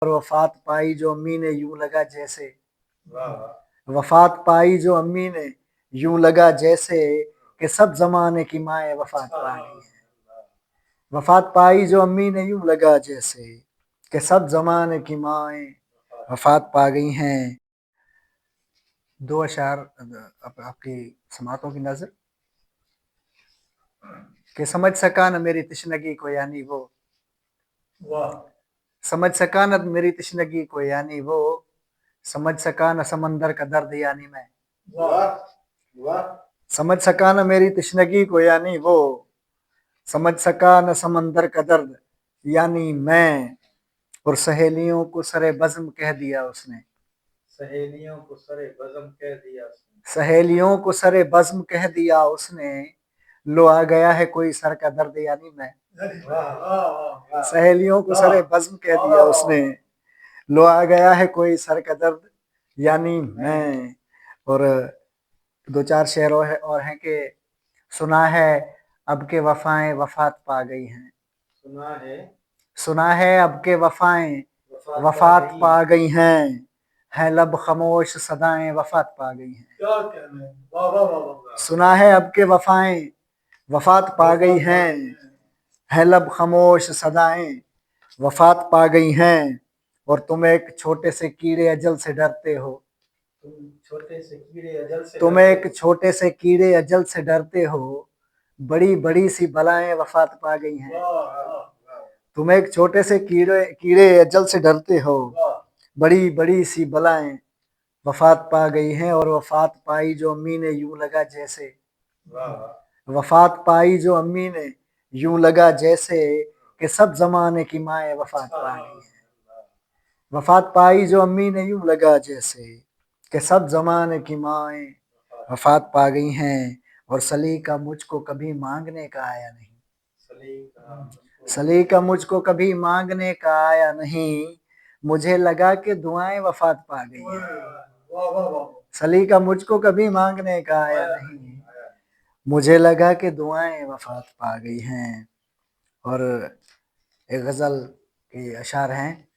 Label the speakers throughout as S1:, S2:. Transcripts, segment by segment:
S1: और वफात पाई जो अम्मी ने यूं लगा जैसे, वफात पाई जो अम्मी ने यूं लगा जैसे कि सब जमाने की माए वफात पा गई है। वफात पाई जो अम्मी ने यूं लगा जैसे कि सब जमाने की माए वफात पा गई हैं। दो अशार आपकी समातों की नजर कि समझ सका न मेरी तशनगी को यानी वो, समझ सका न मेरी तशनगी को यानी वो, समझ सका न समंदर का दर्द यानी मैं, समझ सका न मेरी तशनगी को यानी वो, समझ सका न समंदर का दर्द यानी मैं। और सहेलियों को सरे बज़्म कह दिया उसने,
S2: सहेलियों को सरे बज़्म कह दिया उसने,
S1: सहेलियों को सरे बज़्म कह दिया उसने। लो आ गया है कोई सर का दर्द यानी मैं, सहेलियों को सरे बज़्म कह दिया उसने। लो आ गया है कोई सर का दर्द यानी मैं। और दो चार शेर और हैं कि सुना है अब के वफाएं वफात पा गई हैं, सुना है अब के वफाएं वफात पा गई हैं। है लब खामोश सदाएं वफात पा गई हैं। सुना है अब के वफाएं वफात पा गई हैं। है लब खामोश सदाएं वफात पा गई हैं। और तुम एक छोटे से कीड़े अजल से डरते हो, तुम एक छोटे से कीड़े अजल से डरते हो। बड़ी बड़ी सी बलाएं वफात पा गई हैं। तुम एक छोटे से कीड़े कीड़े अजल से डरते हो। बड़ी बड़ी सी बलाएं वफात पा गई हैं। और वफात पाई जो अम्मी ने यूं लगा जैसे, वफात पाई जो अम्मी ने यूं लगा जैसे कि सब जमाने की माए वफात पा गई हैं। वफात पाई जो अम्मी ने यूं लगा जैसे कि सब जमाने की माए वफात पा गई हैं। और सलीका मुझको कभी मांगने का आया नहीं, सलीका मुझको कभी मांगने का आया नहीं। मुझे लगा कि दुआएं वफात पा गई हैं। सलीका मुझको कभी मांगने का आया नहीं, मुझे लगा कि दुआएं वफात पा गई हैं। और एक गज़ल के अशार हैं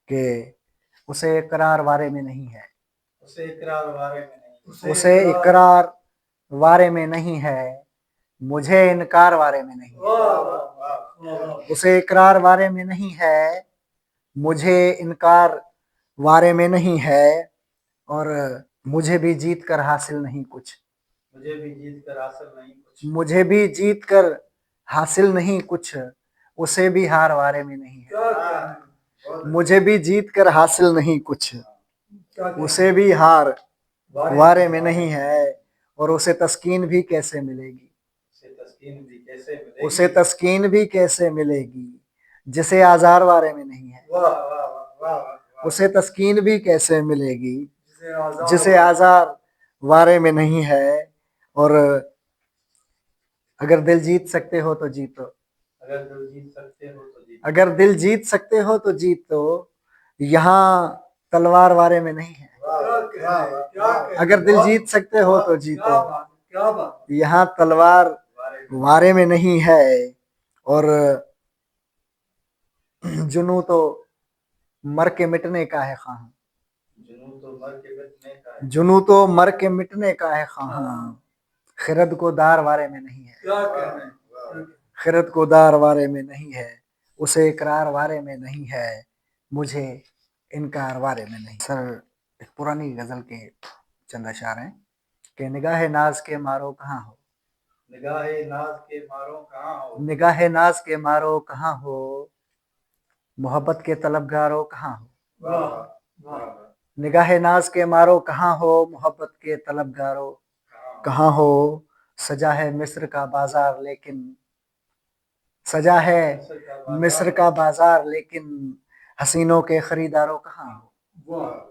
S1: कि उसे इकरार वारे में नहीं है,
S2: उसे इकरार वारे में नहीं,
S1: उसे इकरार वारे में नहीं है, मुझे इनकार वारे में नहीं है। उसे इकरार वारे में नहीं है, मुझे इनकार वारे में नहीं है। और मुझे भी जीत कर हासिल नहीं कुछ,
S2: मुझे भी जीत कर हासिल नहीं कुछ,
S1: मुझे भी जीत कर हासिल नहीं कुछ, उसे भी हार वारे में नहीं है। मुझे भी जीत कर हासिल नहीं कुछ, उसे भी हार वारे में नहीं है। और उसे तस्कीन भी कैसे मिलेगी, उसे तस्कीन भी कैसे मिलेगी, जिसे आजार वारे में नहीं है। उसे तस्कीन भी कैसे मिलेगी, जिसे आजार वारे में नहीं है। और अगर दिल जीत सकते हो तो जीतो,
S2: अगर दिल जीत सकते हो तो जीतो,
S1: अगर दिल जीत सकते हो तो जीतो, यहाँ तलवार वारे में नहीं है। अगर दिल जीत सकते हो तो जीतो, यहाँ तलवार वारे में नहीं है। और जुनू तो मर के मिटने का है ख़ां, जुनू तो मर के मिटने का है ख़ां, खिरद को दार वारे में नहीं है। खिरद को दार वारे में नहीं है, उसे इकरार वारे में नहीं है, मुझे इनकार वारे में नहीं। सर एक पुरानी गज़ल के चंद अशार हैं कि निगाह नाज के मारो कहाँ हो,
S2: निगाह नाज के मारो कहाँ हो,
S1: निगाह नाज के मारो कहाँ हो, मोहब्बत के तलबगारों कहाँ हो। निगाह नाज के मारो कहाँ हो, मोहब्बत के तलबगारों कहाँ हो। सजा है मिस्र का बाजार लेकिन, सजा है मिस्र का बाजार लेकिन, हसीनों के खरीदारों कहाँ हो।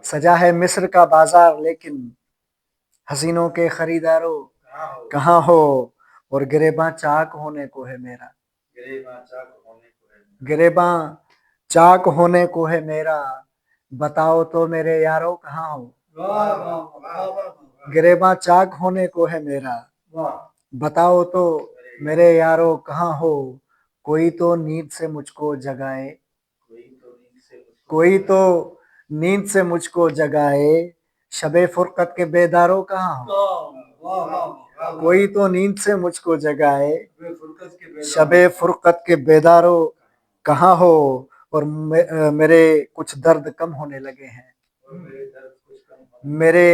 S1: सजा है मिस्र का बाजार लेकिन, हसीनों के खरीदारों कहाँ हो। और गिरेबां चाक होने को है मेरा, गिरेबां चाक होने को है मेरा, बताओ तो मेरे यारों कहाँ हो। गिरेबां चाक होने को है मेरा, बताओ तो मेरे यारों कहाँ हो। कोई तो नींद से मुझको जगाए, कोई तो नींद से मुझको जगाए, शबे फुरकत के बेदारों कहाँ हो। कोई तो नींद से मुझको जगाए, शबे फुरकत के बेदारों कहाँ हो। और मेरे कुछ दर्द कम होने लगे हैं, मेरे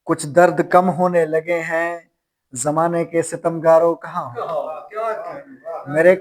S1: कुछ दर्द कम होने लगे हैं, जमाने के सितमगारों कहाँ हो। मेरे